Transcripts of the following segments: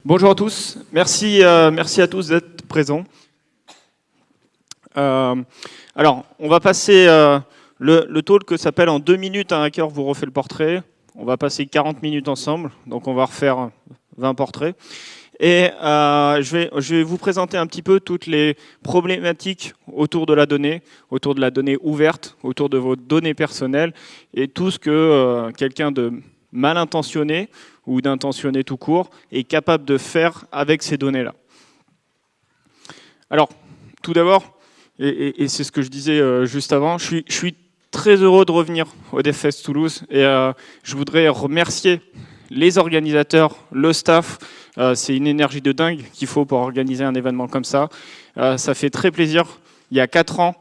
Bonjour à tous, merci à tous d'être présents. Alors, on va passer le talk que s'appelle en 2 minutes, un hacker vous refait le portrait. On va passer 40 minutes ensemble, donc on va refaire 20 portraits. Et je vais vous présenter un petit peu toutes les problématiques autour de la donnée ouverte, autour de vos données personnelles, et tout ce que quelqu'un de mal intentionné ou d'intentionné tout court est capable de faire avec ces données-là. Alors, tout d'abord, et c'est ce que je disais juste avant, je suis très heureux de revenir au DevFest Toulouse et je voudrais remercier les organisateurs, le staff. C'est une énergie de dingue qu'il faut pour organiser un événement comme ça. Ça fait très plaisir. Il y a 4 ans,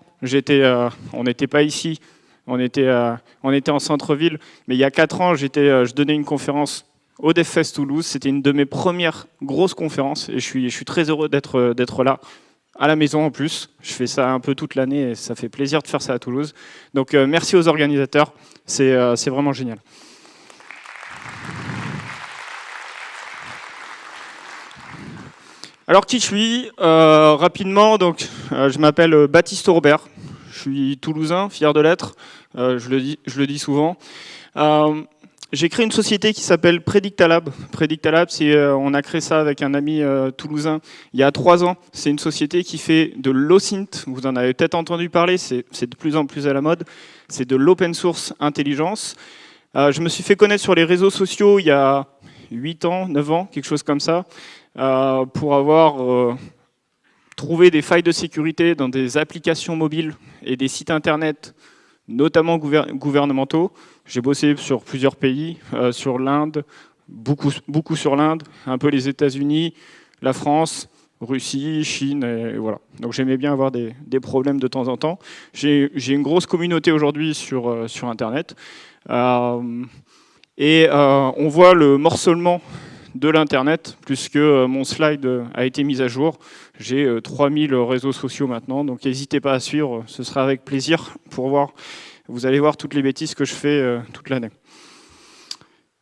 on n'était pas ici, on était en centre-ville, mais il y a 4 ans, je donnais une conférence au DevFest Toulouse. C'était une de mes premières grosses conférences et je suis très heureux d'être là, à la maison en plus. Je fais ça un peu toute l'année et ça fait plaisir de faire ça à Toulouse. Donc merci aux organisateurs, c'est vraiment génial. Alors qui je suis rapidement, donc je m'appelle Baptiste Aubert. Je suis toulousain, fier de l'être. Je le dis souvent. J'ai créé une société qui s'appelle Predictalab. Predictalab, on a créé ça avec un ami toulousain il y a 3 ans. C'est une société qui fait de l'OSINT. Vous en avez peut-être entendu parler, c'est de plus en plus à la mode. C'est de l'open source intelligence. Je me suis fait connaître sur les réseaux sociaux il y a 8 ans, 9 ans, quelque chose comme ça, pour avoir trouvé des failles de sécurité dans des applications mobiles et des sites internet, notamment gouvernementaux. J'ai bossé sur plusieurs pays, sur l'Inde, beaucoup sur l'Inde, un peu les États-Unis, la France, Russie, Chine, et voilà. Donc j'aimais bien avoir des problèmes de temps en temps. J'ai une grosse communauté aujourd'hui sur Internet. Et on voit le morcellement de l'Internet, puisque mon slide a été mis à jour. J'ai 3000 réseaux sociaux maintenant, donc n'hésitez pas à suivre, ce sera avec plaisir pour voir. Vous allez voir toutes les bêtises que je fais toute l'année.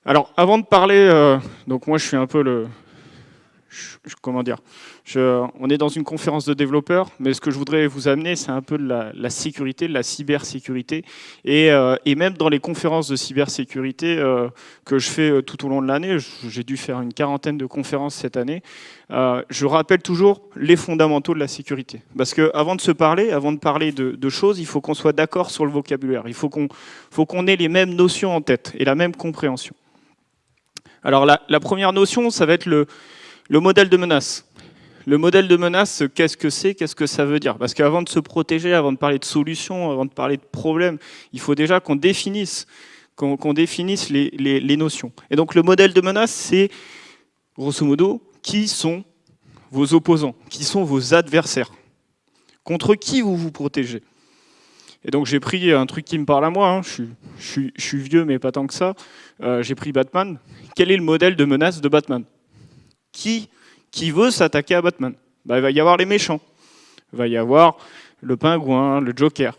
Alors, avant de parler, donc moi je suis un peu comment dire, on est dans une conférence de développeurs, mais ce que je voudrais vous amener, c'est un peu de la sécurité, de la cybersécurité, et même dans les conférences de cybersécurité que je fais tout au long de l'année, j'ai dû faire une 40aine de conférences cette année, je rappelle toujours les fondamentaux de la sécurité. Parce qu'avant de parler de choses, il faut qu'on soit d'accord sur le vocabulaire, il faut qu'on ait les mêmes notions en tête et la même compréhension. Alors la première notion, ça va être le modèle de menace. Le modèle de menace, qu'est-ce que c'est? Qu'est-ce que ça veut dire? Parce qu'avant de se protéger, avant de parler de solutions, avant de parler de problèmes, il faut déjà qu'on définisse les notions. Et donc le modèle de menace, c'est grosso modo qui sont vos opposants, qui sont vos adversaires, contre qui vous vous protégez. Et donc j'ai pris un truc qui me parle à moi, hein. Je suis vieux mais pas tant que ça, j'ai pris Batman. Quel est le modèle de menace de Batman? Qui veut s'attaquer à Batman? Il va y avoir les méchants. Il va y avoir le pingouin, le Joker.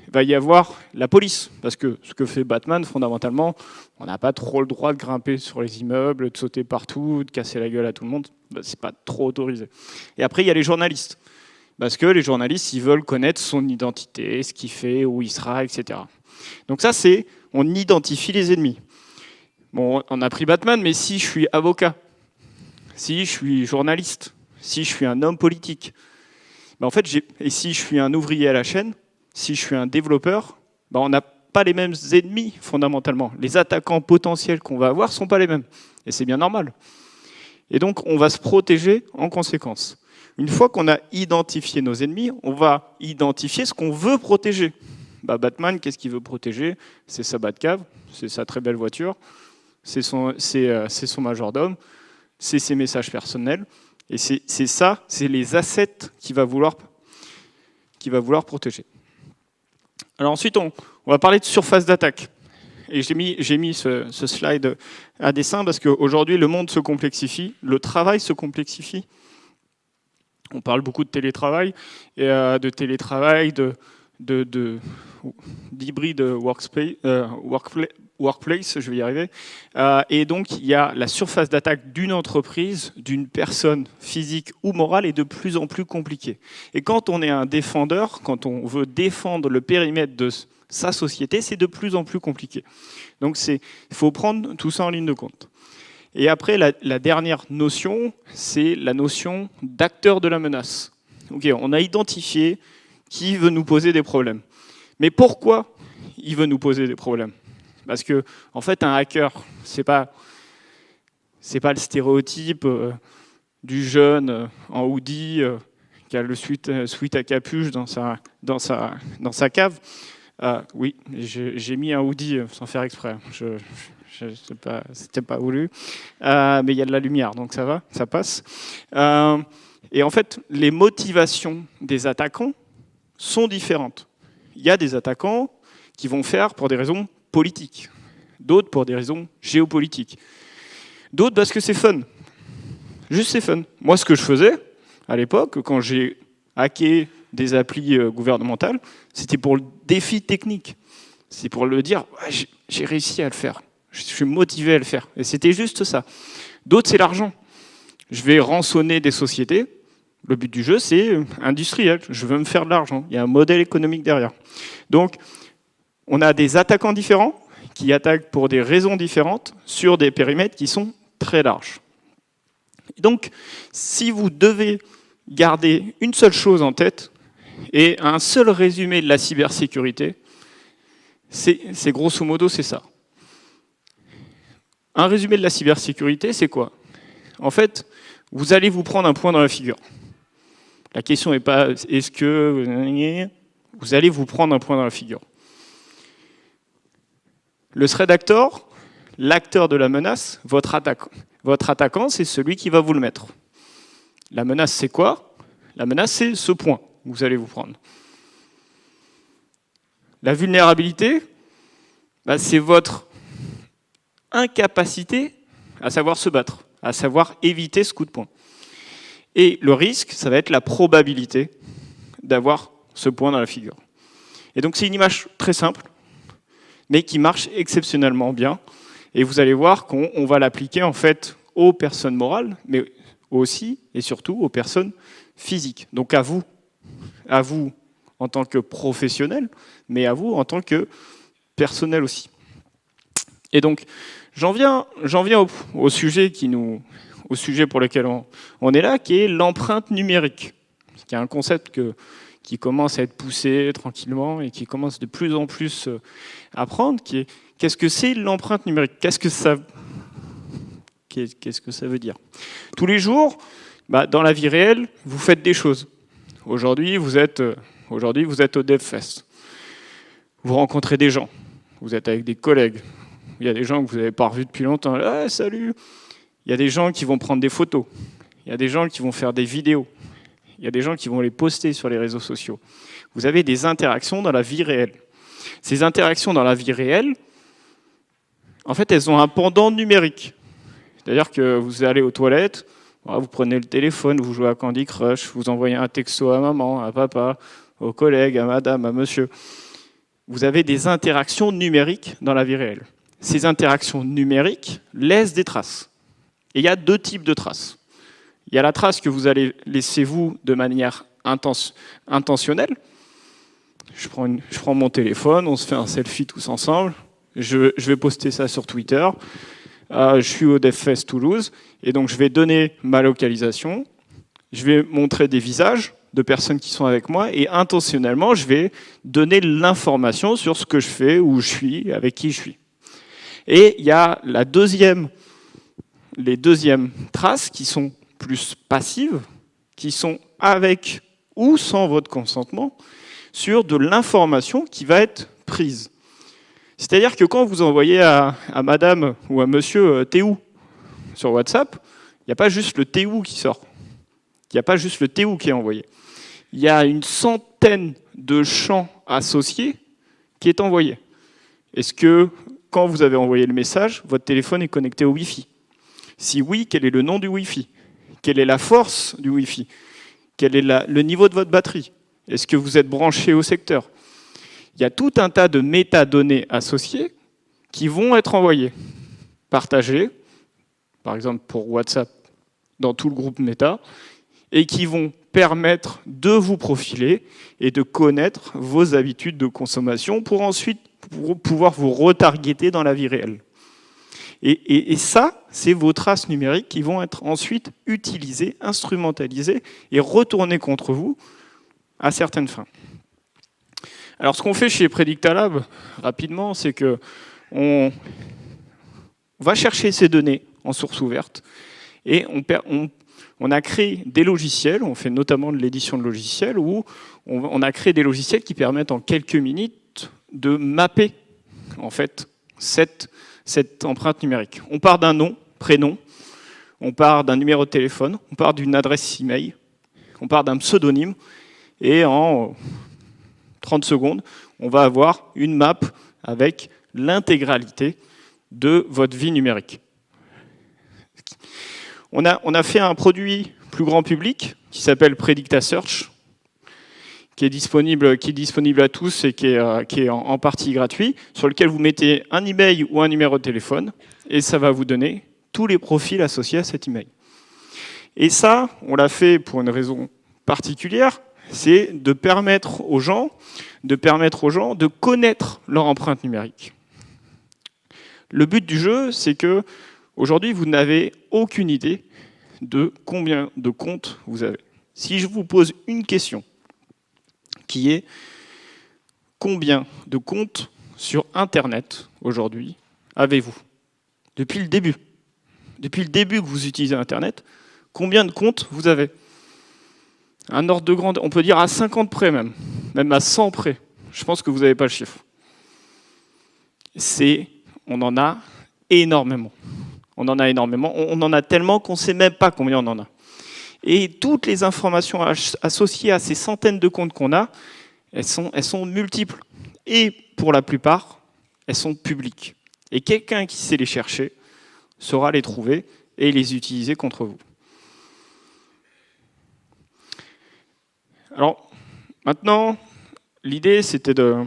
Il va y avoir la police. Parce que ce que fait Batman, fondamentalement, on n'a pas trop le droit de grimper sur les immeubles, de sauter partout, de casser la gueule à tout le monde. C'est pas trop autorisé. Et après, il y a les journalistes. Parce que les journalistes, ils veulent connaître son identité, ce qu'il fait, où il sera, etc. Donc ça, on identifie les ennemis. Bon, on a pris Batman, mais si je suis avocat, si je suis journaliste, si je suis un homme politique, en fait, et si je suis un ouvrier à la chaîne, si je suis un développeur, on n'a pas les mêmes ennemis fondamentalement. Les attaquants potentiels qu'on va avoir ne sont pas les mêmes. Et c'est bien normal. Et donc, on va se protéger en conséquence. Une fois qu'on a identifié nos ennemis, on va identifier ce qu'on veut protéger. Batman, qu'est-ce qu'il veut protéger? C'est sa Batcave, c'est sa très belle voiture, c'est son majordome, c'est ses messages personnels, et c'est les assets qu'il va vouloir protéger. Alors ensuite, on va parler de surface d'attaque. Et j'ai mis ce slide à dessein parce qu'aujourd'hui, le monde se complexifie, le travail se complexifie. On parle beaucoup de télétravail, d'hybride workplace, je vais y arriver. Et donc, il y a la surface d'attaque d'une entreprise, d'une personne physique ou morale est de plus en plus compliquée. Et quand on est un défendeur, quand on veut défendre le périmètre de sa société, c'est de plus en plus compliqué. Donc, il faut prendre tout ça en ligne de compte. Et après, la dernière notion, c'est la notion d'acteur de la menace. Okay, on a identifié qui veut nous poser des problèmes. Mais pourquoi il veut nous poser des problèmes? Parce que, en fait, un hacker, c'est pas le stéréotype du jeune en hoodie qui a le sweat à capuche dans sa cave. Oui, j'ai mis un hoodie sans faire exprès. C'était pas voulu. Mais il y a de la lumière, donc ça va, ça passe. Et en fait, les motivations des attaquants sont différentes. Il y a des attaquants qui vont faire pour des raisons politiques, d'autres pour des raisons géopolitiques, d'autres parce que c'est fun. Juste c'est fun. Moi, ce que je faisais à l'époque, quand j'ai hacké des applis gouvernementales, c'était pour le défi technique. C'est pour le dire, ouais, j'ai réussi à le faire. Je suis motivé à le faire. Et c'était juste ça. D'autres, c'est l'argent. Je vais rançonner des sociétés. Le but du jeu, c'est industriel. Je veux me faire de l'argent. Il y a un modèle économique derrière. Donc, on a des attaquants différents qui attaquent pour des raisons différentes sur des périmètres qui sont très larges. Donc, si vous devez garder une seule chose en tête et un seul résumé de la cybersécurité, c'est grosso modo, c'est ça. Un résumé de la cybersécurité, c'est quoi? En fait, vous allez vous prendre un point dans la figure. La question n'est pas est-ce que vous allez vous prendre un point dans la figure. Le threat actor, l'acteur de la menace, votre attaquant, c'est celui qui va vous le mettre. La menace, c'est quoi? La menace, c'est ce point que vous allez vous prendre. La vulnérabilité, c'est votre incapacité à savoir se battre, à savoir éviter ce coup de poing. Et le risque, ça va être la probabilité d'avoir ce point dans la figure. Et donc c'est une image très simple, mais qui marche exceptionnellement bien. Et vous allez voir qu'on va l'appliquer en fait aux personnes morales, mais aussi et surtout aux personnes physiques. Donc à vous en tant que professionnel, mais à vous en tant que personnel aussi. Et donc j'en viens au sujet pour lequel on est là, qui est l'empreinte numérique, qui est un concept qui commence à être poussé tranquillement et qui commence de plus en plus à prendre, qu'est-ce que c'est l'empreinte numérique? Qu'est-ce que ça veut dire? Tous les jours, dans la vie réelle, vous faites des choses. Aujourd'hui, vous êtes au DevFest. Vous rencontrez des gens. Vous êtes avec des collègues. Il y a des gens que vous n'avez pas revus depuis longtemps. Ah, salut! Il y a des gens qui vont prendre des photos. Il y a des gens qui vont faire des vidéos. Il y a des gens qui vont les poster sur les réseaux sociaux. Vous avez des interactions dans la vie réelle. Ces interactions dans la vie réelle, en fait, elles ont un pendant numérique. C'est-à-dire que vous allez aux toilettes, vous prenez le téléphone, vous jouez à Candy Crush, vous envoyez un texto à maman, à papa, aux collègues, à madame, à monsieur. Vous avez des interactions numériques dans la vie réelle. Ces interactions numériques laissent des traces. Et il y a deux types de traces. Il y a la trace que vous allez laisser vous de manière intentionnelle. Je prends mon téléphone, on se fait un selfie tous ensemble. Je vais poster ça sur Twitter. Je suis au DevFest Toulouse et donc je vais donner ma localisation. Je vais montrer des visages de personnes qui sont avec moi et intentionnellement, je vais donner l'information sur ce que je fais, où je suis, avec qui je suis. Et il y a les deuxièmes traces qui sont plus passives, qui sont avec ou sans votre consentement, sur de l'information qui va être prise. C'est-à-dire que quand vous envoyez à madame ou à monsieur « t'es où ?» sur WhatsApp, il n'y a pas juste le « t'es où » qui sort. Il n'y a pas juste le « t'es où » qui est envoyé. Il y a une centaine de champs associés qui est envoyé. Est-ce que, quand vous avez envoyé le message, votre téléphone est connecté au Wi-Fi? Si oui, quel est le nom du Wi-Fi? Quelle est la force du Wi-Fi? Quel est le niveau de votre batterie? Est-ce que vous êtes branché au secteur? il y a tout un tas de métadonnées associées qui vont être envoyées, partagées, par exemple pour WhatsApp, dans tout le groupe Meta, et qui vont permettre de vous profiler et de connaître vos habitudes de consommation pour ensuite pouvoir vous retargeter dans la vie réelle. Et ça, c'est vos traces numériques qui vont être ensuite utilisées, instrumentalisées et retournées contre vous à certaines fins. Alors ce qu'on fait chez Predictalab, rapidement, c'est qu'on va chercher ces données en source ouverte et on a créé des logiciels, on fait notamment de l'édition de logiciels, où on a créé des logiciels qui permettent en quelques minutes de mapper en fait cette empreinte numérique. On part d'un nom, prénom, on part d'un numéro de téléphone, on part d'une adresse email, on part d'un pseudonyme, et en 30 secondes, on va avoir une map avec l'intégralité de votre vie numérique. On a fait un produit plus grand public qui s'appelle PredictaSearch, qui est disponible à tous et qui est en partie gratuit, sur lequel vous mettez un email ou un numéro de téléphone, et ça va vous donner tous les profils associés à cet email. Et ça, on l'a fait pour une raison particulière, c'est de permettre aux gens de connaître leur empreinte numérique. Le but du jeu, c'est que aujourd'hui, vous n'avez aucune idée de combien de comptes vous avez. Si je vous pose une question, qui est combien de comptes sur Internet aujourd'hui avez-vous? Depuis le début que vous utilisez Internet, combien de comptes vous avez? Un ordre de grandeur, on peut dire à 50 près même à 100 près. Je pense que vous n'avez pas le chiffre. On en a énormément. On en a tellement qu'on ne sait même pas combien on en a. Et toutes les informations associées à ces centaines de comptes qu'on a, elles sont multiples. Et pour la plupart, elles sont publiques. Et quelqu'un qui sait les chercher saura les trouver et les utiliser contre vous. Alors, maintenant, l'idée, c'était de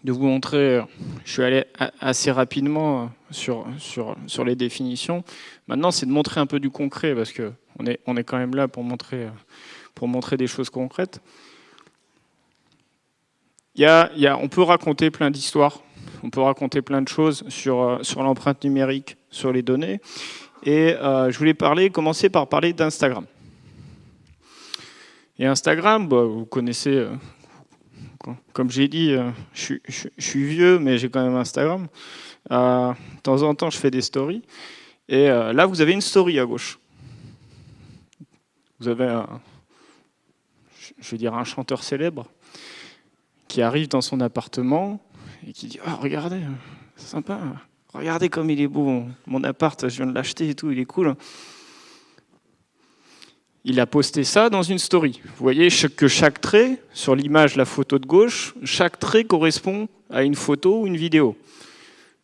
vous montrer, je suis allé assez rapidement sur les définitions. Maintenant, c'est de montrer un peu du concret, parce qu'on est quand même là pour montrer des choses concrètes. On peut raconter plein d'histoires, on peut raconter plein de choses sur l'empreinte numérique, sur les données. Et je voulais commencer par parler d'Instagram. Et Instagram, vous connaissez, comme j'ai dit, je suis vieux, mais j'ai quand même Instagram. De temps en temps, je fais des stories. Et là, vous avez une story à gauche. Vous avez, un chanteur célèbre qui arrive dans son appartement et qui dit « Oh, regardez, c'est sympa, regardez comme il est beau, mon appart, je viens de l'acheter et tout, il est cool. » Il a posté ça dans une story. Vous voyez que chaque trait, sur l'image, la photo de gauche, chaque trait correspond à une photo ou une vidéo.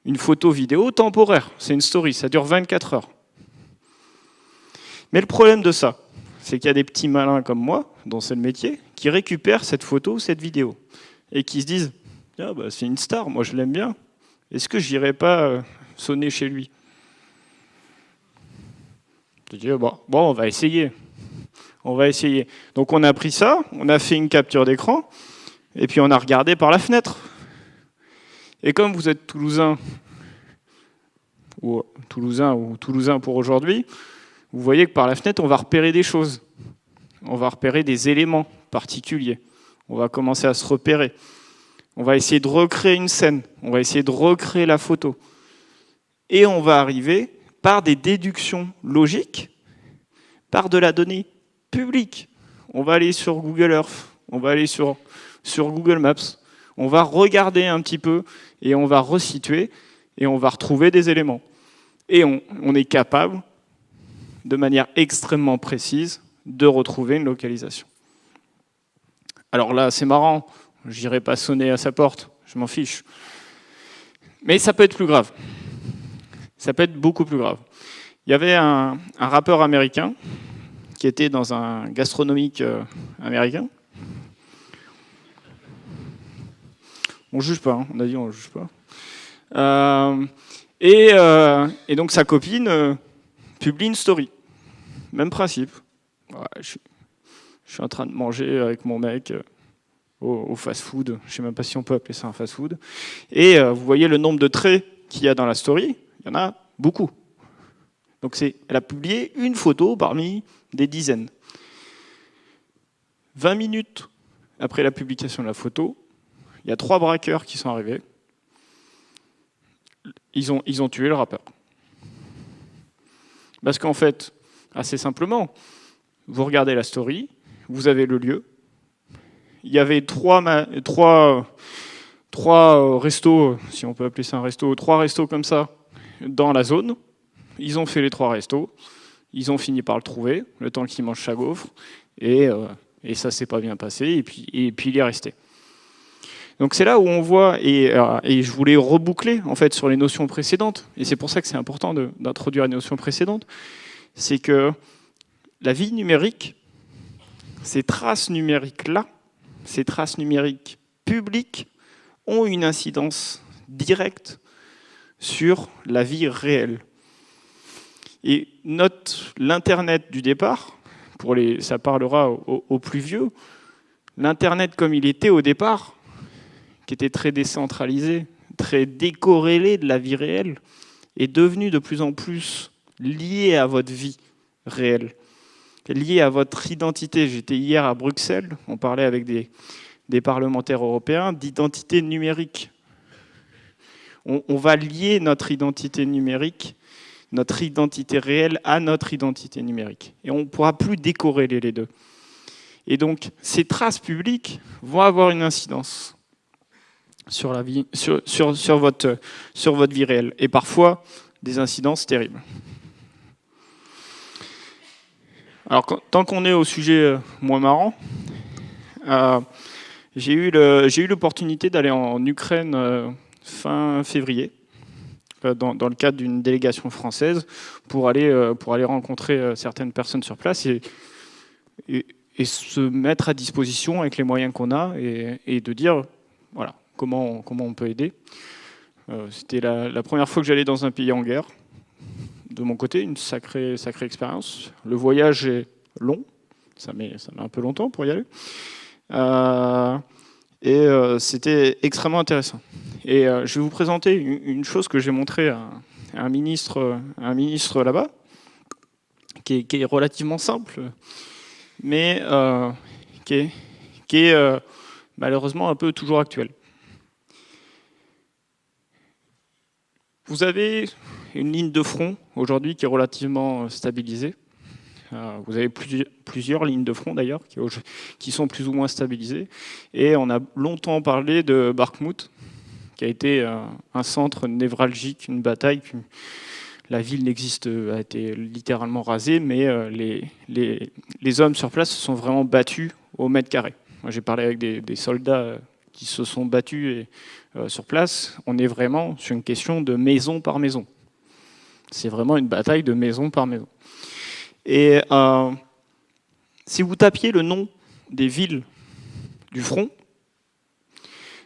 Une photo-vidéo temporaire, c'est une story, ça dure 24 heures. Mais le problème de ça, c'est qu'il y a des petits malins comme moi, dont c'est le métier, qui récupèrent cette photo ou cette vidéo et qui se disent ah bah, c'est une star, moi je l'aime bien, est-ce que j'irai pas sonner chez lui? Je dis bon, on va essayer. On va essayer. Donc on a pris ça, on a fait une capture d'écran, et puis on a regardé par la fenêtre. Et comme vous êtes toulousain pour aujourd'hui, vous voyez que par la fenêtre, on va repérer des choses. On va repérer des éléments particuliers. On va commencer à se repérer. On va essayer de recréer une scène. On va essayer de recréer la photo. Et on va arriver, par des déductions logiques, par de la donnée public. On va aller sur Google Earth, on va aller sur Google Maps, on va regarder un petit peu et on va resituer et on va retrouver des éléments. Et on est capable, de manière extrêmement précise, de retrouver une localisation. Alors là, c'est marrant, j'irai pas sonner à sa porte, je m'en fiche. Mais ça peut être plus grave. Ça peut être beaucoup plus grave. Il y avait un rappeur américain qui était dans un gastronomique américain. On juge pas, hein. On a dit on juge pas. Et donc sa copine publie une story. Même principe. Ouais, je suis en train de manger avec mon mec au fast-food. Je ne sais même pas si on peut appeler ça un fast-food. Et vous voyez le nombre de traits qu'il y a dans la story. Il y en a beaucoup. Donc elle a publié une photo parmi des dizaines. 20 minutes après la publication de la photo, il y a 3 braqueurs qui sont arrivés. Ils ont tué le rappeur. Parce qu'en fait, assez simplement, vous regardez la story, vous avez le lieu. Il y avait 3 restos, si on peut appeler ça un resto, 3 restos comme ça dans la zone. Ils ont fait les 3 restos. Ils ont fini par le trouver, le temps qu'ils mangent sa gaufre. Et ça s'est pas bien passé. Et puis il est resté. Donc c'est là où on voit, et je voulais reboucler en fait sur les notions précédentes, et c'est pour ça que c'est important d'introduire les notions précédentes, c'est que la vie numérique, ces traces numériques-là, ces traces numériques publiques, ont une incidence directe sur la vie réelle. Et l'Internet du départ, ça parlera aux plus vieux, l'Internet comme il était au départ, qui était très décentralisé, très décorrélé de la vie réelle, est devenu de plus en plus lié à votre vie réelle, lié à votre identité. J'étais hier à Bruxelles, on parlait avec des parlementaires européens d'identité numérique. On va lier notre identité numérique, notre identité réelle à notre identité numérique. Et on ne pourra plus décorréler les deux. Et donc, ces traces publiques vont avoir une incidence sur la vie, sur votre vie réelle, et parfois des incidences terribles. Alors, tant qu'on est au sujet moins marrant, j'ai eu l'opportunité d'aller en Ukraine fin février, dans le cadre d'une délégation française, pour aller rencontrer certaines personnes sur place et se mettre à disposition avec les moyens qu'on a et de dire, voilà, comment on peut aider. C'était la première fois que j'allais dans un pays en guerre. De mon côté, une sacrée expérience. Le voyage est long, ça met un peu longtemps pour y aller. C'était extrêmement intéressant. Et je vais vous présenter une chose que j'ai montrée à un ministre là-bas, qui est relativement simple, mais qui est malheureusement un peu toujours actuelle. Vous avez une ligne de front aujourd'hui qui est relativement stabilisée. Vous avez plusieurs lignes de front d'ailleurs qui sont plus ou moins stabilisées. Et on a longtemps parlé de Bakhmout, qui a été un centre névralgique, une bataille. La ville a été littéralement rasée, mais les hommes sur place se sont vraiment battus au mètre carré. Moi, j'ai parlé avec des soldats qui se sont battus sur place. On est vraiment sur une question de maison par maison. C'est vraiment une bataille de maison par maison. Et si vous tapiez le nom des villes du front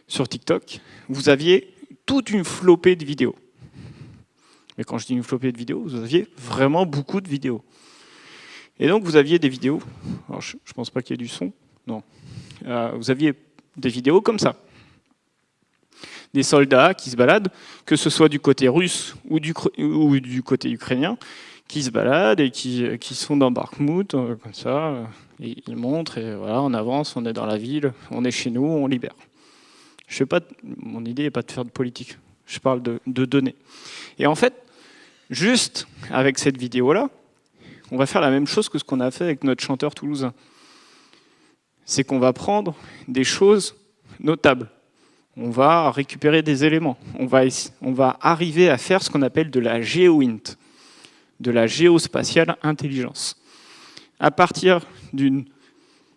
sur TikTok, vous aviez toute une flopée de vidéos. Mais quand je dis une flopée de vidéos, vous aviez vraiment beaucoup de vidéos. Et donc vous aviez des vidéos, alors je ne pense pas qu'il y ait du son, non. Vous aviez des vidéos comme ça. Des soldats qui se baladent, que ce soit du côté russe ou du côté ukrainien, qui se baladent et qui sont dans Bakhmout, comme ça, et ils montrent, et voilà, on avance, on est dans la ville, on est chez nous, on libère. Mon idée n'est pas de faire de politique, je parle de données. Et en fait, juste avec cette vidéo-là, on va faire la même chose que ce qu'on a fait avec notre chanteur toulousain. C'est qu'on va prendre des choses notables. On va récupérer des éléments. On va arriver à faire ce qu'on appelle de la géoint, de la géospatiale intelligence. À partir d'une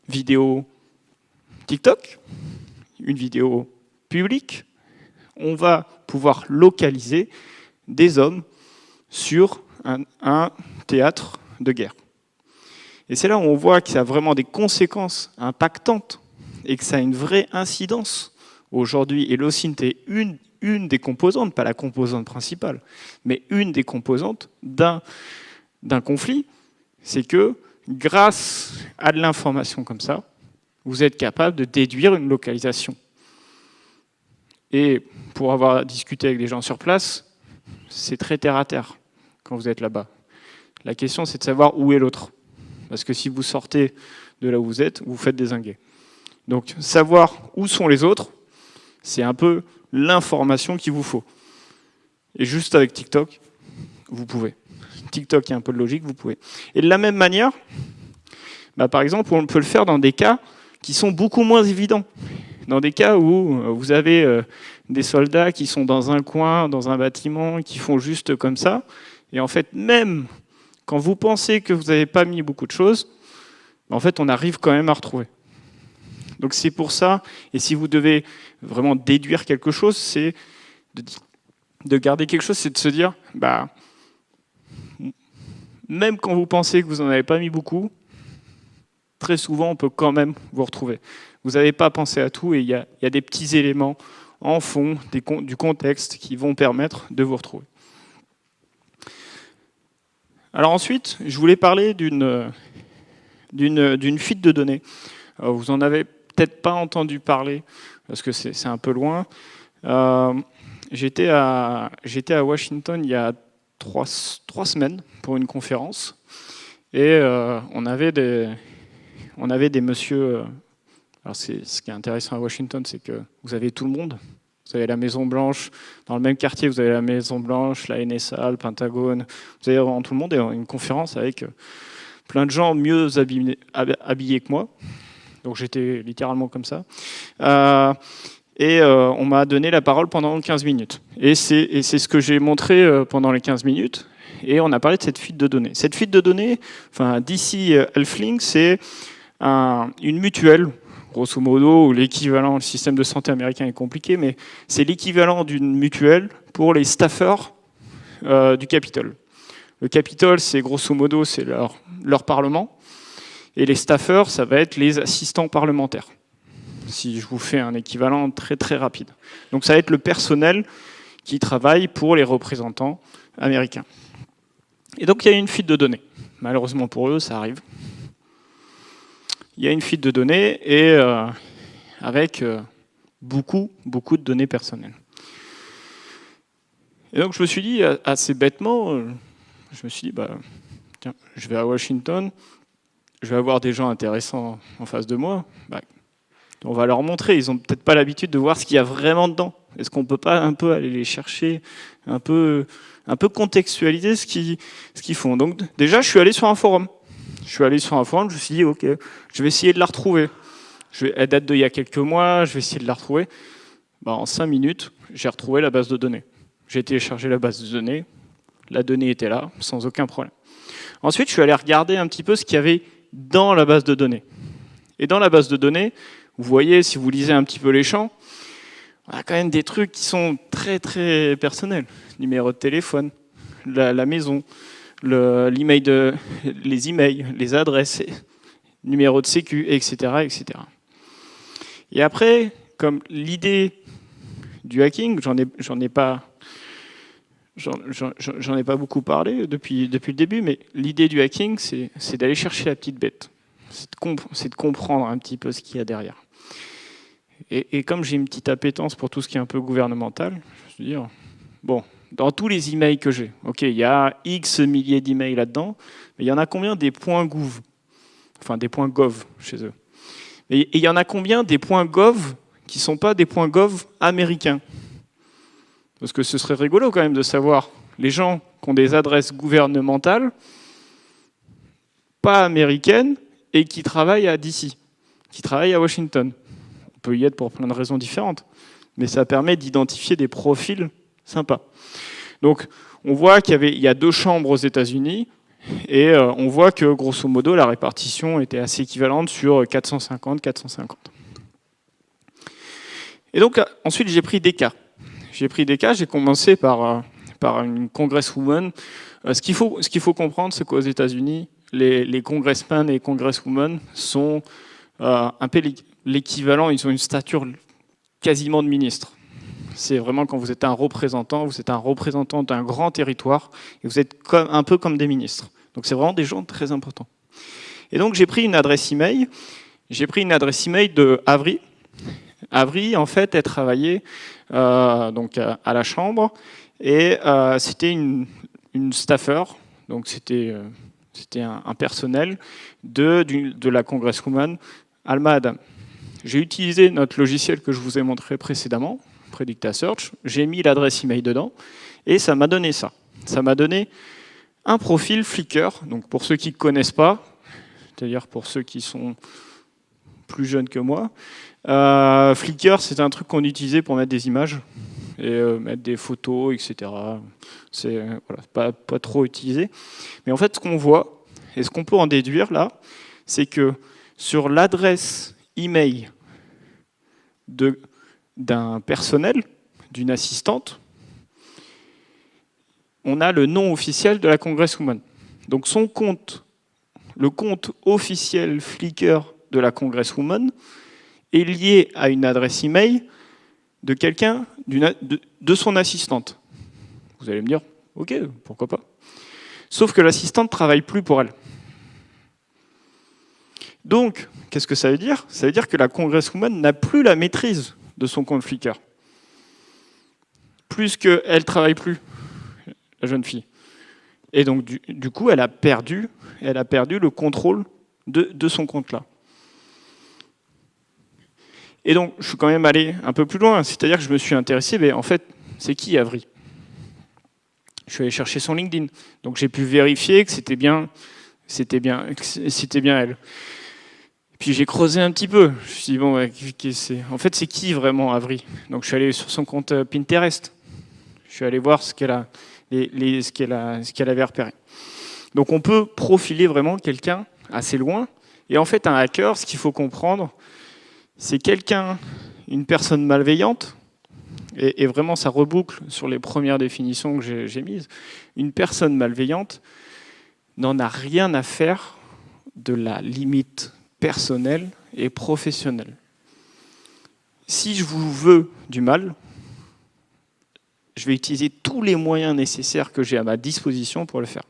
vidéo TikTok, une vidéo publique, on va pouvoir localiser des hommes sur un théâtre de guerre. Et c'est là où on voit que ça a vraiment des conséquences impactantes et que ça a une vraie incidence aujourd'hui, et l'OSINT est une des composantes, pas la composante principale, mais une des composantes d'un conflit, c'est que grâce à de l'information comme ça, vous êtes capable de déduire une localisation. Et pour avoir discuté avec des gens sur place, c'est très terre à terre quand vous êtes là-bas. La question, c'est de savoir où est l'autre. Parce que si vous sortez de là où vous êtes, vous faites dézinguer. Donc, savoir où sont les autres, c'est un peu l'information qu'il vous faut. Et juste avec TikTok, vous pouvez. TikTok, il y a un peu de logique, vous pouvez. Et de la même manière, par exemple, on peut le faire dans des cas qui sont beaucoup moins évidents. Dans des cas où vous avez des soldats qui sont dans un coin, dans un bâtiment, qui font juste comme ça. Et en fait, même quand vous pensez que vous n'avez pas mis beaucoup de choses, en fait, on arrive quand même à retrouver. Donc c'est pour ça, et si vous devez vraiment déduire quelque chose, c'est de garder quelque chose, c'est de se dire, même quand vous pensez que vous n'en avez pas mis beaucoup, très souvent, on peut quand même vous retrouver. Vous n'avez pas pensé à tout et il y a des petits éléments en fond du contexte qui vont permettre de vous retrouver. Alors ensuite, je voulais parler d'une fuite de données. Alors, vous en avez peut-être pas entendu parler parce que c'est un peu loin. J'étais à Washington il y a trois semaines pour une conférence et on avait des messieurs. Alors ce qui est intéressant à Washington, c'est que vous avez tout le monde. Vous avez la Maison Blanche, dans le même quartier, vous avez la Maison Blanche, la NSA, le Pentagone. Vous avez vraiment tout le monde et une conférence avec plein de gens mieux habillés que moi. Donc j'étais littéralement comme ça. On m'a donné la parole pendant 15 minutes. Et c'est ce que j'ai montré pendant les 15 minutes. Et on a parlé de cette fuite de données. Cette fuite de données, DC HealthLink, c'est une mutuelle, grosso modo, l'équivalent, le système de santé américain est compliqué, mais c'est l'équivalent d'une mutuelle pour les staffers du Capitole. Le Capitole, c'est grosso modo, c'est leur parlement. Et les staffers, ça va être les assistants parlementaires. Si je vous fais un équivalent très très rapide. Donc ça va être le personnel qui travaille pour les représentants américains. Et donc il y a une fuite de données. Malheureusement pour eux, ça arrive. Il y a une fuite de données et avec beaucoup de données personnelles. Et donc je me suis dit assez bêtement, tiens, je vais à Washington, je vais avoir des gens intéressants en face de moi. On va leur montrer. Ils n'ont peut-être pas l'habitude de voir ce qu'il y a vraiment dedans. Est-ce qu'on ne peut pas un peu aller les chercher, un peu contextualiser ce qu'ils font. Donc déjà, je suis allé sur un forum. Je me suis dit, ok, je vais essayer de la retrouver. Elle date d'il y a quelques mois, je vais essayer de la retrouver. En 5 minutes, j'ai retrouvé la base de données. J'ai téléchargé la base de données, la donnée était là, sans aucun problème. Ensuite, je suis allé regarder un petit peu ce qu'il y avait dans la base de données. Et dans la base de données, vous voyez, si vous lisez un petit peu les champs, on a quand même des trucs qui sont très très personnels. Numéro de téléphone, la maison, les emails, les adresses, numéro de sécu, etc., etc. Et après, comme l'idée du hacking, j'en ai pas beaucoup parlé depuis le début, mais l'idée du hacking, c'est d'aller chercher la petite bête. C'est de comprendre un petit peu ce qu'il y a derrière. Et comme j'ai une petite appétence pour tout ce qui est un peu gouvernemental, je veux dire, dans tous les emails que j'ai, ok, il y a X milliers d'emails là-dedans, mais il y en a combien des points .gouv, enfin des points .gov chez eux. Et il y en a combien des points .gov qui ne sont pas des points .gov américains? Parce que ce serait rigolo quand même de savoir les gens qui ont des adresses gouvernementales, pas américaines, et qui travaillent à DC, qui travaillent à Washington. On peut y être pour plein de raisons différentes, mais ça permet d'identifier des profils sympas. Donc, on voit qu'il y a 2 chambres aux États-Unis, et on voit que, grosso modo, la répartition était assez équivalente sur 450. Et donc, ensuite, j'ai pris des cas. J'ai commencé par une congresswoman. Ce qu'il faut comprendre, c'est qu'aux États-Unis, les congressmen et congresswomen sont un peu l'équivalent, ils ont une stature quasiment de ministre. C'est vraiment quand vous êtes un représentant d'un grand territoire, et vous êtes un peu comme des ministres. Donc c'est vraiment des gens très importants. Et donc j'ai pris une adresse email. J'ai pris une adresse email de Avri. Avri, en fait, elle travaillait donc à la chambre, et c'était une staffer, donc c'était un personnel de la congresswoman Alma Adam. J'ai utilisé notre logiciel que je vous ai montré précédemment, Predicta Search, j'ai mis l'adresse email dedans, et ça m'a donné ça. Ça m'a donné un profil Flickr, donc pour ceux qui ne connaissent pas, c'est-à-dire pour ceux qui sont plus jeunes que moi, Flickr, c'est un truc qu'on utilisait pour mettre des images et mettre des photos, etc. C'est voilà, pas trop utilisé. Mais en fait, ce qu'on voit, et ce qu'on peut en déduire là, c'est que sur l'adresse email d'un personnel, d'une assistante, on a le nom officiel de la Congresswoman. Donc son compte, le compte officiel Flickr de la Congresswoman, est lié à une adresse email de quelqu'un, de son assistante. Vous allez me dire, ok, pourquoi pas. Sauf que l'assistante ne travaille plus pour elle. Donc, qu'est-ce que ça veut dire? Ça veut dire que la Congresswoman n'a plus la maîtrise de son compte Flickr. Plus qu'elle ne travaille plus, la jeune fille. Et donc, du coup, elle a perdu le contrôle de son compte-là. Et donc, je suis quand même allé un peu plus loin. C'est-à-dire que je me suis intéressé, mais en fait, c'est qui Avri? Je suis allé chercher son LinkedIn. Donc, j'ai pu vérifier que c'était bien elle. Puis j'ai creusé un petit peu. Je me suis dit, bon, en fait, c'est qui vraiment Avri? Donc, je suis allé sur son compte Pinterest. Je suis allé voir ce qu'elle avait repéré. Donc, on peut profiler vraiment quelqu'un assez loin. Et en fait, un hacker, ce qu'il faut comprendre, c'est une personne malveillante, et vraiment ça reboucle sur les premières définitions que j'ai mises. Une personne malveillante n'en a rien à faire de la limite personnelle et professionnelle. Si je vous veux du mal, je vais utiliser tous les moyens nécessaires que j'ai à ma disposition pour le faire.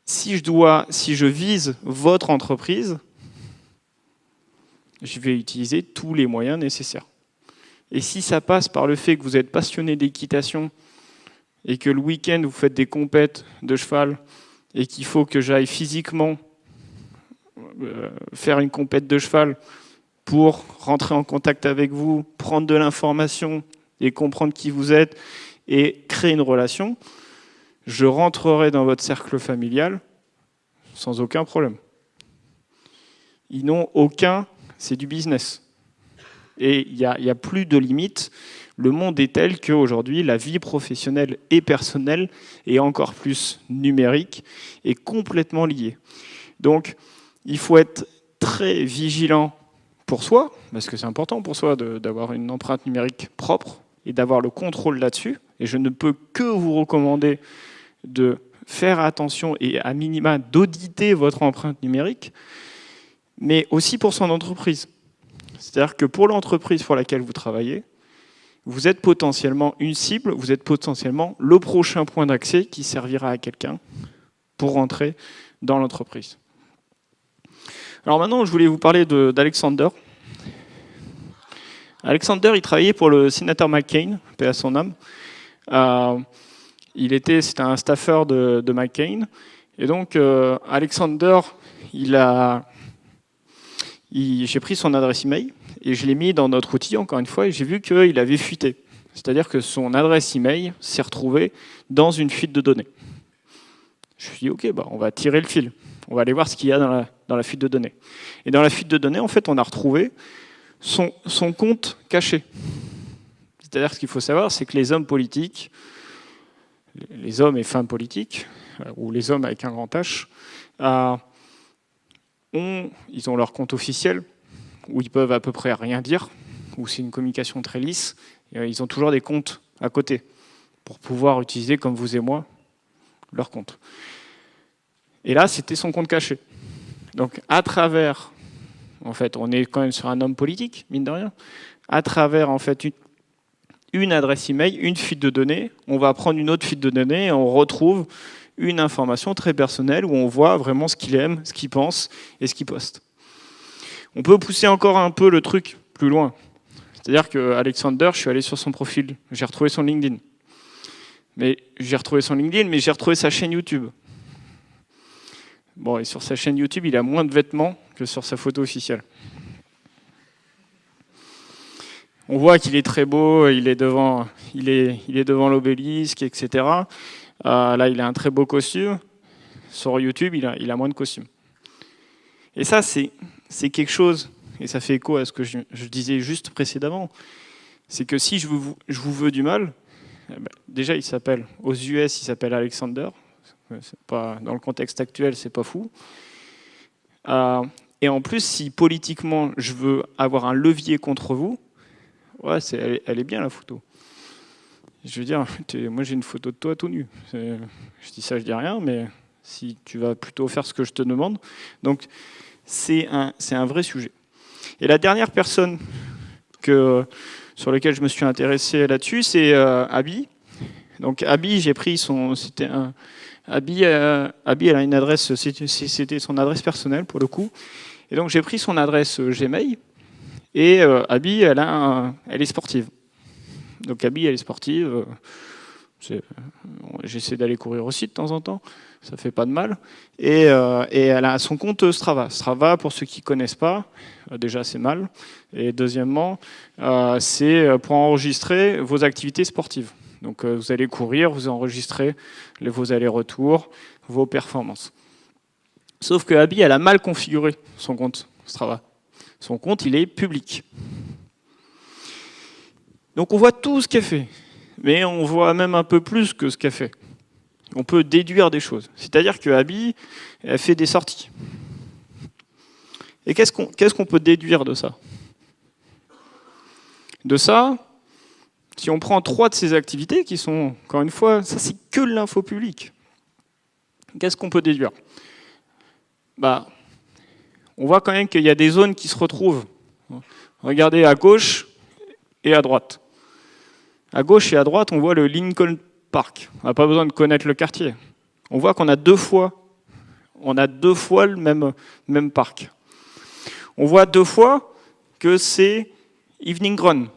Si je vise votre entreprise, je vais utiliser tous les moyens nécessaires. Et si ça passe par le fait que vous êtes passionné d'équitation et que le week-end vous faites des compètes de cheval et qu'il faut que j'aille physiquement faire une compète de cheval pour rentrer en contact avec vous, prendre de l'information et comprendre qui vous êtes et créer une relation, je rentrerai dans votre cercle familial sans aucun problème. Ils n'ont aucun... C'est du business. Et il n'y a plus de limites. Le monde est tel qu'aujourd'hui, la vie professionnelle et personnelle, et encore plus numérique, est complètement liée. Donc, il faut être très vigilant pour soi, parce que c'est important pour soi d'avoir une empreinte numérique propre et d'avoir le contrôle là-dessus. Et je ne peux que vous recommander de faire attention et à minima d'auditer votre empreinte numérique, mais aussi pour son entreprise. C'est-à-dire que pour l'entreprise pour laquelle vous travaillez, vous êtes potentiellement une cible, vous êtes potentiellement le prochain point d'accès qui servira à quelqu'un pour rentrer dans l'entreprise. Alors maintenant, je voulais vous parler d'Alexander. Alexander, il travaillait pour le sénateur McCain, paix à son âme. C'était un staffer de McCain. Et donc, Alexander, j'ai pris son adresse email et je l'ai mis dans notre outil, encore une fois, et j'ai vu qu'il avait fuité. C'est-à-dire que son adresse email s'est retrouvée dans une fuite de données. Je me suis dit, ok, on va tirer le fil. On va aller voir ce qu'il y a dans la fuite de données. Et dans la fuite de données, en fait, on a retrouvé son compte caché. C'est-à-dire, ce qu'il faut savoir, c'est que les hommes politiques, les hommes et femmes politiques, ou les hommes avec un grand H, ils ont leur compte officiel, où ils peuvent à peu près rien dire, où c'est une communication très lisse. Et ils ont toujours des comptes à côté, pour pouvoir utiliser, comme vous et moi, leur compte. Et là, c'était son compte caché. Donc, à travers, en fait, on est quand même sur un homme politique, mine de rien, à travers en fait une adresse email, une fuite de données. On va prendre une autre fuite de données et on retrouve une information très personnelle où on voit vraiment ce qu'il aime, ce qu'il pense et ce qu'il poste. On peut pousser encore un peu le truc plus loin. C'est-à-dire que Alexander, je suis allé sur son profil, j'ai retrouvé son LinkedIn. Mais j'ai retrouvé sa chaîne YouTube. Bon, et sur sa chaîne YouTube, il a moins de vêtements que sur sa photo officielle. On voit qu'il est très beau, il est devant l'obélisque, etc. Là, il a un très beau costume. Sur YouTube, il a moins de costumes. Et ça, c'est quelque chose, et ça fait écho à ce que je disais juste précédemment, c'est que si je vous veux du mal, déjà, aux US, il s'appelle Alexander. Dans le contexte actuel, c'est pas fou. Et en plus, si politiquement, je veux avoir un levier contre vous, ouais, elle est bien la photo. Je veux dire, moi j'ai une photo de toi tout nu. Je dis ça, je dis rien, mais si tu vas plutôt faire ce que je te demande. Donc, c'est un vrai sujet. Et la dernière personne sur laquelle je me suis intéressé là-dessus, c'est Abby. Donc Abby, j'ai pris Abby, elle a une adresse, c'était son adresse personnelle pour le coup. Et donc j'ai pris son adresse Gmail. Et Abby, elle est sportive. Donc Abby, elle est sportive. J'essaie d'aller courir aussi de temps en temps. Ça fait pas de mal. Et elle a son compte Strava. Strava, pour ceux qui ne connaissent pas, déjà c'est mal. Et deuxièmement, c'est pour enregistrer vos activités sportives. Donc vous allez courir, vous enregistrez vos allers-retours, vos performances. Sauf que Abby, elle a mal configuré son compte Strava. Son compte, il est public. Donc on voit tout ce qu'elle fait. Mais on voit même un peu plus que ce qu'elle fait. On peut déduire des choses. C'est-à-dire que Abby, elle fait des sorties. Et qu'est-ce qu'on peut déduire de ça? De ça, si on prend 3 de ces activités, qui sont, encore une fois, ça c'est que l'info publique. Qu'est-ce qu'on peut déduire? On voit quand même qu'il y a des zones qui se retrouvent. Regardez à gauche et à droite. À gauche et à droite, on voit le Lincoln Park. On n'a pas besoin de connaître le quartier. On voit qu'on a deux fois le même parc. On voit 2 fois que c'est Evening Run.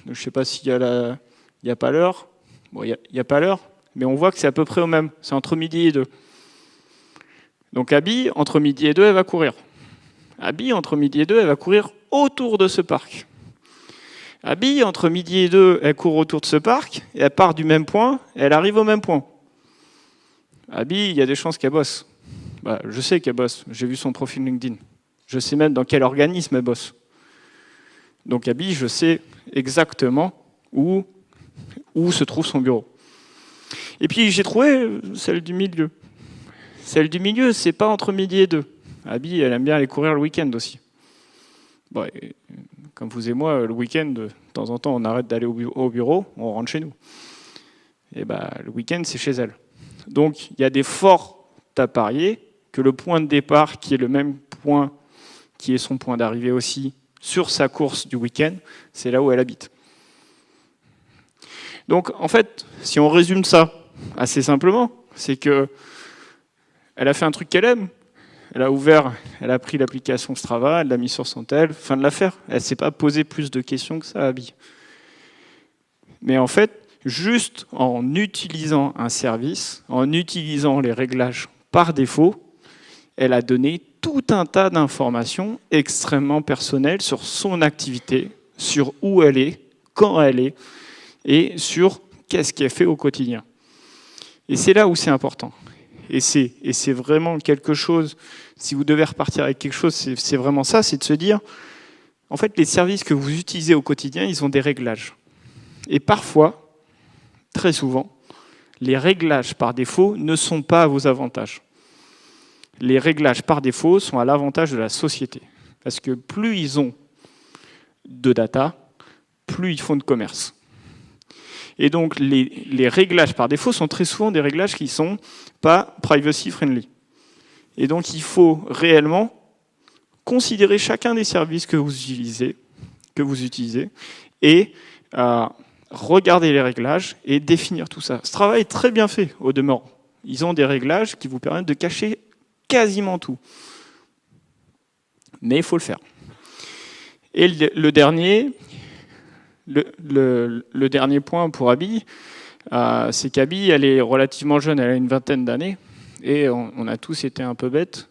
Je ne sais pas s'il y a pas l'heure. Bon, il n'y a pas l'heure, mais on voit que c'est à peu près au même. C'est entre midi et 2. Donc Abby, entre midi et 2, elle va courir. Abby, entre midi et 2, elle va courir autour de ce parc. Abby, entre midi et 2, elle court autour de ce parc, et elle part du même point, et elle arrive au même point. Abby, il y a des chances qu'elle bosse. Je sais qu'elle bosse, j'ai vu son profil LinkedIn. Je sais même dans quel organisme elle bosse. Donc Abby, je sais exactement où se trouve son bureau. Et puis j'ai trouvé celle du milieu. Celle du milieu, c'est pas entre midi et 2. Abby, elle aime bien aller courir le week-end aussi. Comme vous et moi, le week-end, de temps en temps, on arrête d'aller au bureau, on rentre chez nous. Et le week-end, c'est chez elle. Donc, il y a des forts à parier que le point de départ, qui est le même point, qui est son point d'arrivée aussi, sur sa course du week-end, c'est là où elle habite. Donc, en fait, si on résume ça assez simplement, c'est que elle a fait un truc qu'elle aime. Elle a pris l'application Strava, elle l'a mis sur son tel, fin de l'affaire. Elle ne s'est pas posé plus de questions que ça, Abby. Mais en fait, juste en utilisant un service, en utilisant les réglages par défaut, elle a donné tout un tas d'informations extrêmement personnelles sur son activité, sur où elle est, quand elle est, et sur qu'est-ce qu'elle fait au quotidien. Et c'est là où c'est important. Et c'est vraiment quelque chose, si vous devez repartir avec quelque chose, c'est vraiment ça, c'est de se dire, en fait, les services que vous utilisez au quotidien, ils ont des réglages. Et parfois, très souvent, les réglages par défaut ne sont pas à vos avantages. Les réglages par défaut sont à l'avantage de la société. Parce que plus ils ont de data, plus ils font de commerce. Et donc, les réglages par défaut sont très souvent des réglages qui ne sont pas privacy friendly. Et donc, il faut réellement considérer chacun des services que vous utilisez que vous utilisez et regarder les réglages et définir tout ça. Ce travail est très bien fait au demeurant. Ils ont des réglages qui vous permettent de cacher quasiment tout. Mais il faut le faire. Et le dernier point pour Abby, c'est qu'Abby, elle est relativement jeune, elle a une vingtaine d'années, et on a tous été un peu bêtes.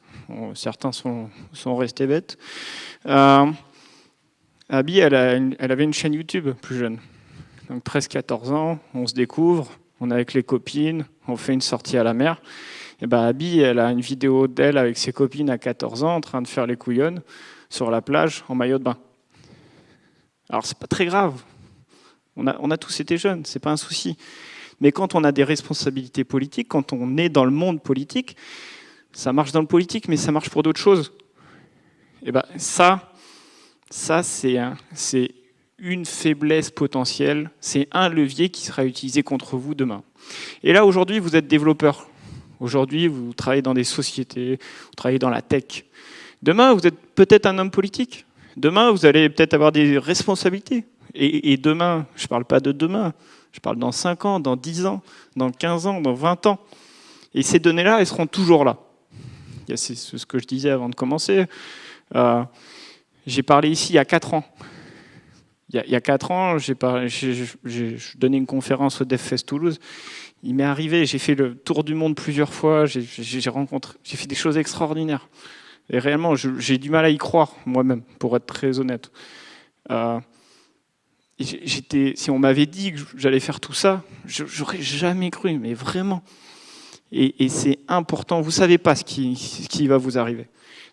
Certains sont restés bêtes. Abby, elle avait une chaîne YouTube plus jeune. Donc 13-14 ans, on se découvre, on est avec les copines, on fait une sortie à la mer. Et Abby, elle a une vidéo d'elle avec ses copines à 14 ans en train de faire les couillonnes sur la plage en maillot de bain. Alors c'est pas très grave. On a tous été jeunes, c'est pas un souci. Mais quand on a des responsabilités politiques, quand on est dans le monde politique, ça marche dans le politique, mais ça marche pour d'autres choses. Et ça c'est une faiblesse potentielle, c'est un levier qui sera utilisé contre vous demain. Et là, aujourd'hui, vous êtes développeur. Aujourd'hui, vous travaillez dans des sociétés, vous travaillez dans la tech. Demain, vous êtes peut-être un homme politique. Demain, vous allez peut-être avoir des responsabilités. Et demain, je ne parle pas de demain, je parle dans 5 ans, dans 10 ans, dans 15 ans, dans 20 ans. Et ces données-là, elles seront toujours là. C'est ce que je disais avant de commencer. J'ai parlé ici il y a 4 ans. Il y a 4 ans, j'ai donné une conférence au DevFest Toulouse. Il m'est arrivé, j'ai fait le tour du monde plusieurs fois, j'ai fait des choses extraordinaires. Et réellement, j'ai du mal à y croire, moi-même, pour être très honnête. Si on m'avait dit que j'allais faire tout ça, j'aurais jamais cru, mais vraiment. Et c'est important, vous ne savez pas ce qui va vous arriver.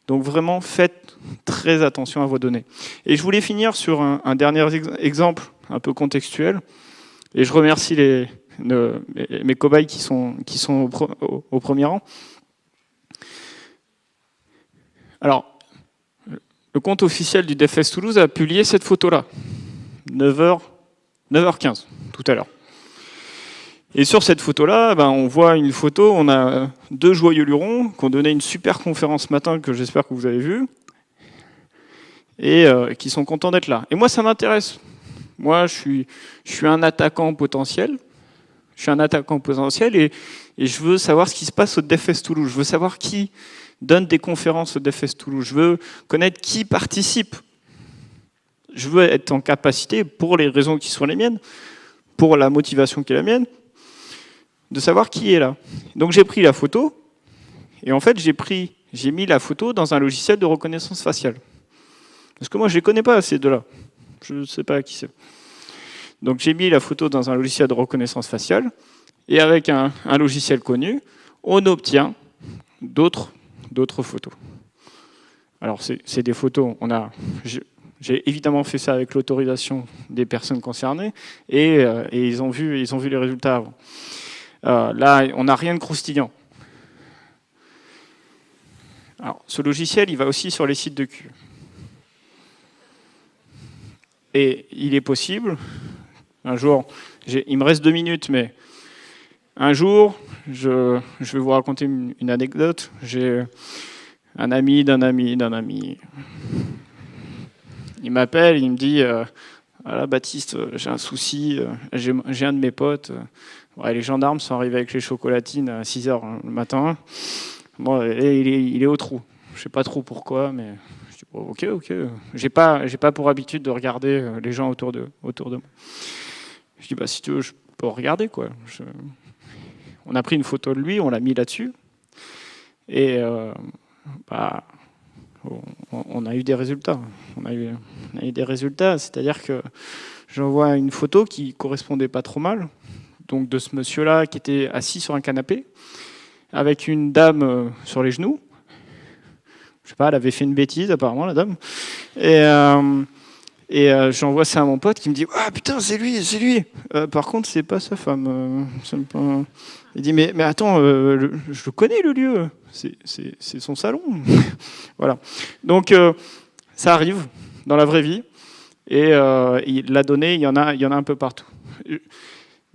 Donc vraiment, faites très attention à vos données. Et je voulais finir sur un dernier exemple un peu contextuel. Et je remercie mes cobayes qui sont au premier rang. Alors, le compte officiel du DevFest Toulouse a publié cette photo-là, 9h15, tout à l'heure. Et sur cette photo-là, on voit une photo, on a 2 joyeux lurons qui ont donné une super conférence ce matin que j'espère que vous avez vue, et qui sont contents d'être là. Et moi, ça m'intéresse. Moi, je suis un attaquant potentiel. Je suis un attaquant potentiel et je veux savoir ce qui se passe au DevFest Toulouse. Je veux savoir qui donne des conférences au DevFest Toulouse. Je veux connaître qui participe. Je veux être en capacité, pour les raisons qui sont les miennes, pour la motivation qui est la mienne, de savoir qui est là. Donc j'ai pris la photo, et en fait j'ai mis la photo dans un logiciel de reconnaissance faciale. Parce que moi je ne les connais pas ces deux-là. Je ne sais pas qui c'est. Donc j'ai mis la photo dans un logiciel de reconnaissance faciale, et avec un logiciel connu, on obtient d'autres photos. Alors c'est des photos, j'ai évidemment fait ça avec l'autorisation des personnes concernées, et ils ont vu les résultats avant. Là, on n'a rien de croustillant. Alors, ce logiciel, il va aussi sur les sites de cul. Et il est possible, un jour, il me reste 2 minutes, mais un jour, je vais vous raconter une anecdote. J'ai un ami d'un ami d'un ami. Il m'appelle, il me dit voilà, Baptiste, j'ai un souci, j'ai un de mes potes. Ouais, les gendarmes sont arrivés avec les chocolatines à 6h le matin. Bon, il est au trou. Je ne sais pas trop pourquoi, mais je dis bon, ok. J'ai pas pour habitude de regarder les gens autour de moi. Je dis si tu veux, je peux regarder quoi. On a pris une photo de lui, on l'a mis là-dessus, et on a eu des résultats. On a eu des résultats, c'est-à-dire que j'envoie une photo qui correspondait pas trop mal. Donc de ce monsieur-là qui était assis sur un canapé, avec une dame sur les genoux. Je sais pas, elle avait fait une bêtise apparemment, la dame. Et j'envoie ça à mon pote qui me dit « Ah putain, c'est lui. Par contre, c'est pas sa femme. Il dit « Mais attends, je connais le lieu. C'est son salon. » Voilà. Donc ça arrive dans la vraie vie. Et la donnée, il y en a un peu partout.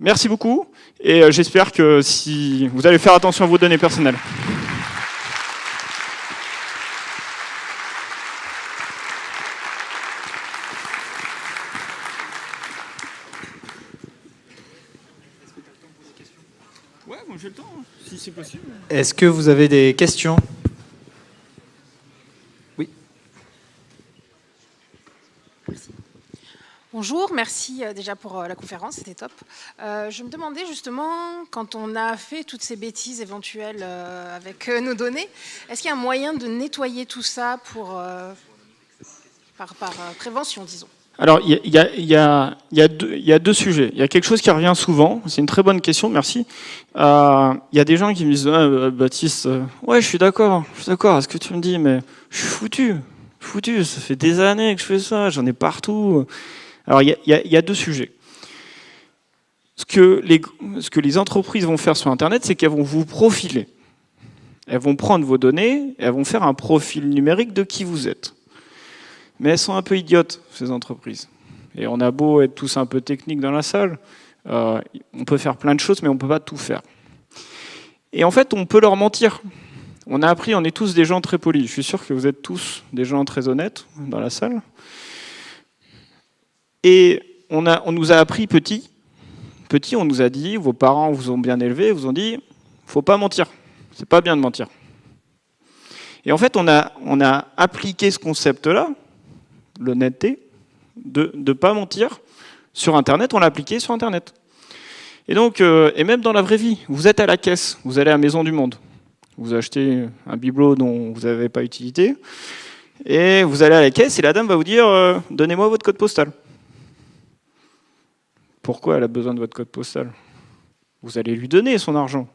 Merci beaucoup, et j'espère que si vous allez faire attention à vos données personnelles. Ouais, moi j'ai le temps, hein, si c'est possible. Est-ce que vous avez des questions? Oui. Bonjour, merci déjà pour la conférence, c'était top. Je me demandais justement, quand on a fait toutes ces bêtises éventuelles avec nos données, est-ce qu'il y a un moyen de nettoyer tout ça par prévention, disons? Alors, il y a deux sujets. Il y a quelque chose qui revient souvent, c'est une très bonne question, merci. Il y a des gens qui me disent Baptiste, ouais, je suis d'accord à ce que tu me dis, mais je suis foutu, ça fait des années que je fais ça, j'en ai partout. Alors, il y a deux sujets. Ce que les entreprises vont faire sur Internet, c'est qu'elles vont vous profiler. Elles vont prendre vos données, et elles vont faire un profil numérique de qui vous êtes. Mais elles sont un peu idiotes, ces entreprises. Et on a beau être tous un peu techniques dans la salle, on peut faire plein de choses, mais on ne peut pas tout faire. Et en fait, on peut leur mentir. On a appris, on est tous des gens très polis. Je suis sûr que vous êtes tous des gens très honnêtes dans la salle. Et on nous a appris petit, on nous a dit, vos parents vous ont bien élevé, vous ont dit, faut pas mentir. C'est pas bien de mentir. Et en fait, on a appliqué ce concept-là, l'honnêteté, de ne pas mentir sur Internet, on l'a appliqué sur Internet. Et donc, et même dans la vraie vie, vous êtes à la caisse, vous allez à Maison du Monde, vous achetez un bibelot dont vous n'avez pas utilité, et vous allez à la caisse et la dame va vous dire donnez-moi votre code postal. Pourquoi elle a besoin de votre code postal? Vous allez lui donner son argent.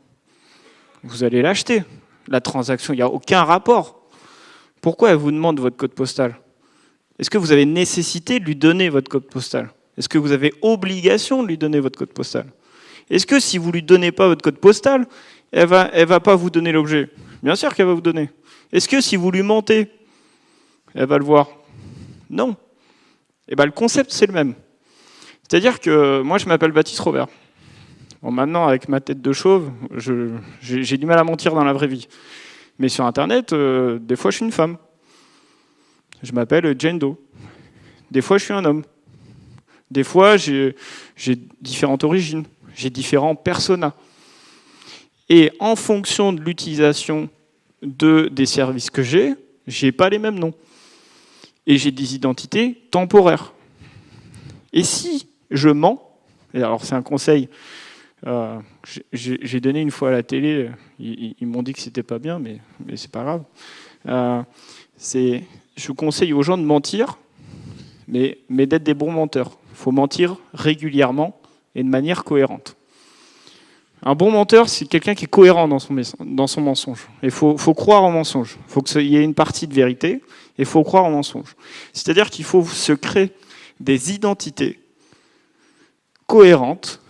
Vous allez l'acheter. La transaction, il n'y a aucun rapport. Pourquoi elle vous demande votre code postal? Est-ce que vous avez nécessité de lui donner votre code postal? Est-ce que vous avez obligation de lui donner votre code postal? Est-ce que si vous ne lui donnez pas votre code postal, elle va pas vous donner l'objet? Bien sûr qu'elle va vous donner. Est-ce que si vous lui mentez, elle va le voir? Non. Et ben, le concept, c'est le même. C'est-à-dire que moi, je m'appelle Baptiste Robert. Bon, maintenant, avec ma tête de chauve, j'ai du mal à mentir dans la vraie vie. Mais sur Internet, des fois, je suis une femme. Je m'appelle Jane Doe. Des fois, je suis un homme. Des fois, j'ai différentes origines. J'ai différents personas. Et en fonction de l'utilisation des services que j'ai pas les mêmes noms. Et j'ai des identités temporaires. Et si je mens, et alors c'est un conseil, j'ai donné une fois à la télé, ils m'ont dit que c'était pas bien, mais c'est pas grave. Je conseille aux gens de mentir, mais d'être des bons menteurs. Il faut mentir régulièrement et de manière cohérente. Un bon menteur, c'est quelqu'un qui est cohérent dans son mensonge. Il faut croire au mensonge. Il faut qu'il y ait une partie de vérité, et il faut croire au mensonge. C'est-à-dire qu'il faut se créer des identités cohérentes,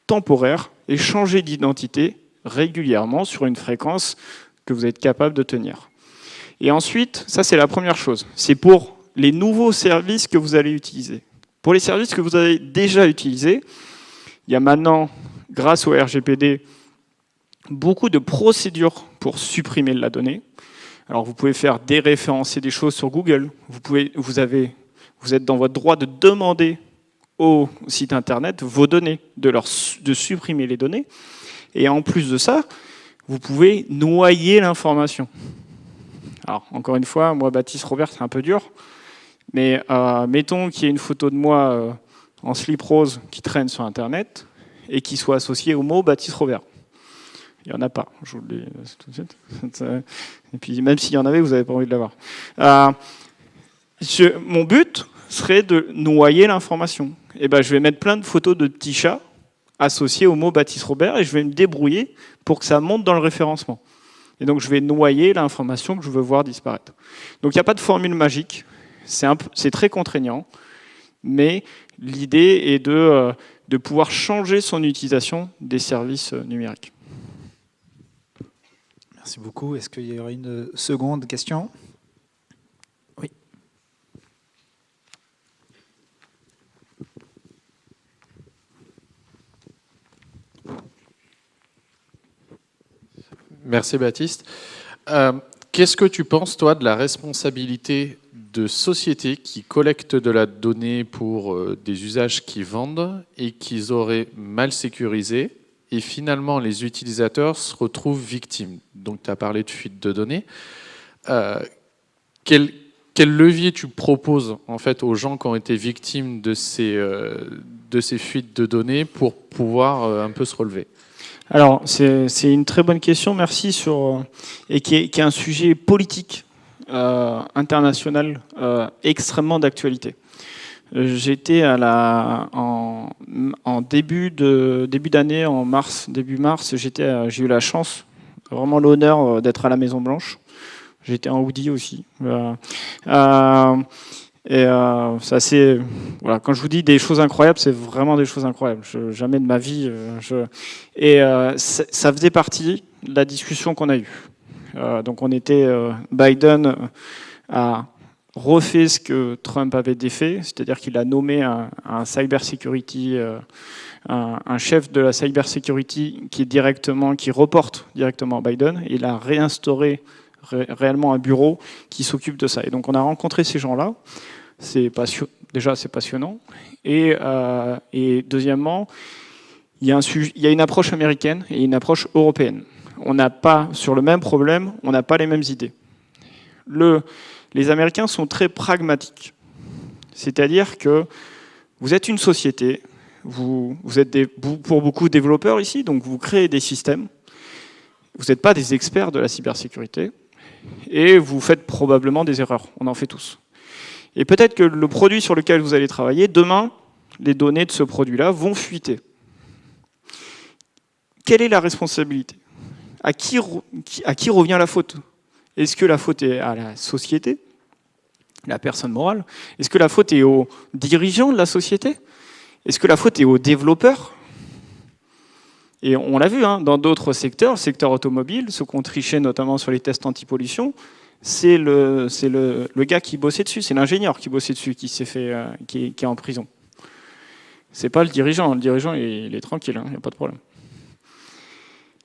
temporaires, et changer d'identité régulièrement sur une fréquence que vous êtes capable de tenir. Et ensuite, ça c'est la première chose, c'est pour les nouveaux services que vous allez utiliser. Pour les services que vous avez déjà utilisés, il y a maintenant, grâce au RGPD, beaucoup de procédures pour supprimer la donnée. Alors vous pouvez faire déréférencer des choses sur Google, vous êtes dans votre droit de demander au site internet vos données, de supprimer les données. Et en plus de ça, vous pouvez noyer l'information. Alors, encore une fois, moi, Baptiste Robert, c'est un peu dur. Mais mettons qu'il y ait une photo de moi en slip rose qui traîne sur Internet et qui soit associée au mot Baptiste Robert. Il n'y en a pas, je vous le dis tout de suite. Et puis, même s'il y en avait, vous n'avez pas envie de l'avoir. Mon but serait de noyer l'information. Et ben, je vais mettre plein de photos de petits chats associés au mot Baptiste Robert et je vais me débrouiller pour que ça monte dans le référencement. Et donc, je vais noyer l'information que je veux voir disparaître. Donc, il n'y a pas de formule magique. C'est très contraignant. Mais l'idée est de pouvoir changer son utilisation des services numériques. Merci beaucoup. Est-ce qu'il y aurait une seconde question? Oui. Merci Baptiste. Qu'est-ce que tu penses, toi, de la responsabilité de sociétés qui collectent de la donnée pour des usages qu'ils vendent et qu'ils auraient mal sécurisé et finalement les utilisateurs se retrouvent victimes. Donc tu as parlé de fuite de données. Quel levier tu proposes en fait aux gens qui ont été victimes de ces fuites de données pour pouvoir un peu se relever? Alors, c'est une très bonne question, merci, et qui est un sujet politique, international, extrêmement d'actualité. J'étais en début d'année, début mars, j'ai eu la chance, vraiment l'honneur d'être à la Maison Blanche. J'étais en hoodie aussi. C'est assez, voilà, quand je vous dis des choses incroyables, c'est vraiment des choses incroyables. Jamais de ma vie. Ça faisait partie de la discussion qu'on a eue. Donc Biden a refait ce que Trump avait défait, c'est-à-dire qu'il a nommé un cybersecurity, un chef de la cybersecurity qui reporte directement à Biden. Il a réinstauré réellement un bureau qui s'occupe de ça. Et donc on a rencontré ces gens-là. Déjà, c'est passionnant. Et deuxièmement, il y a une approche américaine et une approche européenne. On n'a pas, sur le même problème, on n'a pas les mêmes idées. Les Américains sont très pragmatiques. C'est-à-dire que vous êtes une société, vous êtes pour beaucoup développeurs ici, donc vous créez des systèmes. Vous n'êtes pas des experts de la cybersécurité et vous faites probablement des erreurs. On en fait tous. Et peut-être que le produit sur lequel vous allez travailler, demain, les données de ce produit-là vont fuiter. Quelle est la responsabilité ? À qui revient la faute ? Est-ce que la faute est à la société, la personne morale ? Est-ce que la faute est aux dirigeants de la société ? Est-ce que la faute est aux développeurs ? Et on l'a vu dans d'autres secteurs, le secteur automobile, ceux qu'on trichait notamment sur les tests anti-pollution, c'est le gars qui bossait dessus, c'est l'ingénieur qui bossait dessus, qui est en prison. C'est pas le dirigeant. Le dirigeant, il est tranquille, il n'y a pas de problème.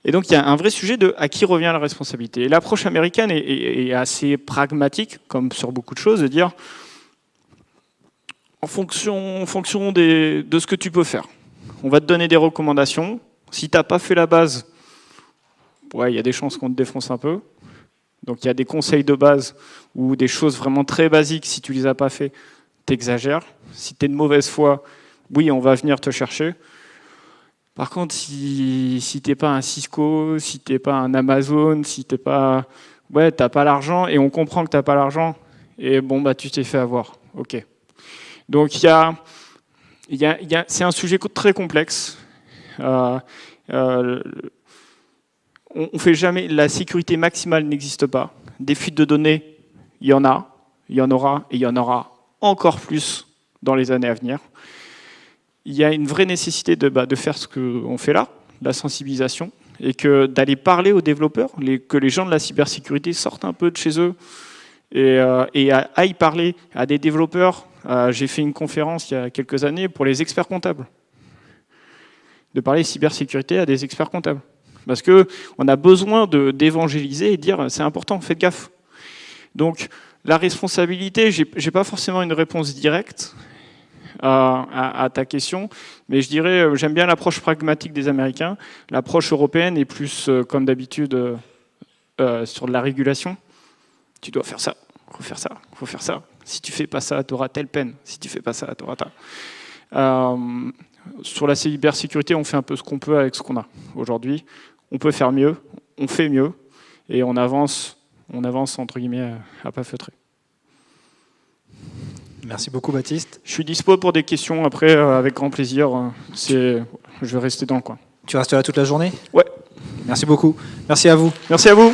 Et donc, il y a un vrai sujet de à qui revient la responsabilité. Et l'approche américaine est assez pragmatique, comme sur beaucoup de choses, de dire en fonction de ce que tu peux faire. On va te donner des recommandations. Si tu n'as pas fait la base, il y a des chances qu'on te défonce un peu. Donc il y a des conseils de base ou des choses vraiment très basiques. Si tu ne les as pas fait, tu exagères. Si tu es de mauvaise foi, oui, on va venir te chercher. Par contre, si tu n'es pas un Cisco, si tu n'es pas un Amazon, si tu n'es pas... Ouais, tu n'as pas l'argent et on comprend que tu n'as pas l'argent. Et tu t'es fait avoir. OK. Donc c'est un sujet très complexe. On fait jamais, la sécurité maximale n'existe pas. Des fuites de données, il y en a, il y en aura, et il y en aura encore plus dans les années à venir. Il y a une vraie nécessité de faire ce qu'on fait là, la sensibilisation, et d'aller parler aux développeurs, que les gens de la cybersécurité sortent un peu de chez eux et aillent parler à des développeurs. J'ai fait une conférence il y a quelques années pour les experts comptables, de parler cybersécurité à des experts comptables. Parce qu'on a besoin d'évangéliser et de dire c'est important, faites gaffe. Donc la responsabilité, j'ai pas forcément une réponse directe à ta question, mais je dirais, j'aime bien l'approche pragmatique des Américains. L'approche européenne est plus, comme d'habitude, sur de la régulation. Tu dois faire ça, il faut faire ça, il faut faire ça. Si tu fais pas ça, tu auras telle peine. Si tu fais pas ça, tu auras ta... Sur la cybersécurité, on fait un peu ce qu'on peut avec ce qu'on a aujourd'hui. On peut faire mieux, on fait mieux, et on avance entre guillemets à pas feutrer. Merci beaucoup, Baptiste. Je suis dispo pour des questions après, avec grand plaisir. Je vais rester dans le coin. Tu restes là toute la journée ? Ouais. Merci beaucoup. Merci à vous. Merci à vous.